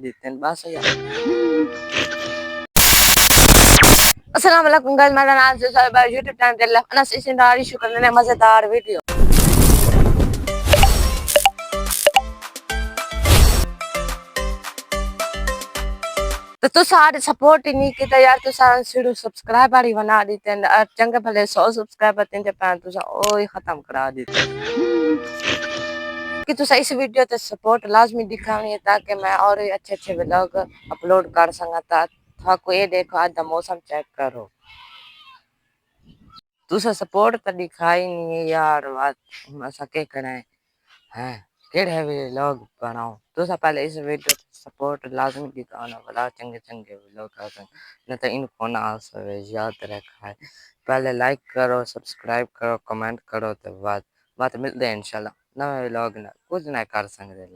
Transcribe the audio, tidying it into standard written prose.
देते हैं बस यार। अस्सलाम वालेकुम गाइस, मेरा नाम है यूट्यूब चैनल पे अनस इस्तेमाल इशू करने मजेदार वीडियो। तो तू सारे सपोर्ट ही नहीं किया यार, तू सारे सीढ़ी सब्सक्राइबर ही बना देते हैं। चंगे भले 100 सब्सक्राइबर तीन पैन तू ओ ही खत्म करा देते कि तू इस वीडियो ते सपोर्ट लाजमी दिखानी है ताकि मैं और अच्छे अच्छे व्लॉग अपलोड कर सकता। था को ये देखो आज का मौसम चेक करो, तुसा सपोर्ट तो दिखाई नहीं है यार। बात सके करें हैं केड़े भी लोग बनाओ तुसा पहले इस वीडियो सपोर्ट लाजमी दिखाना वाला चंगे चंगे लोग न तो इनको ना याद रखा है। पहले लाइक करो, सब्सक्राइब करो, कमेंट करो तो बात बात मिलते हैं इंशाल्लाह नवे व्लॉग ना कुछ ना कर सकते।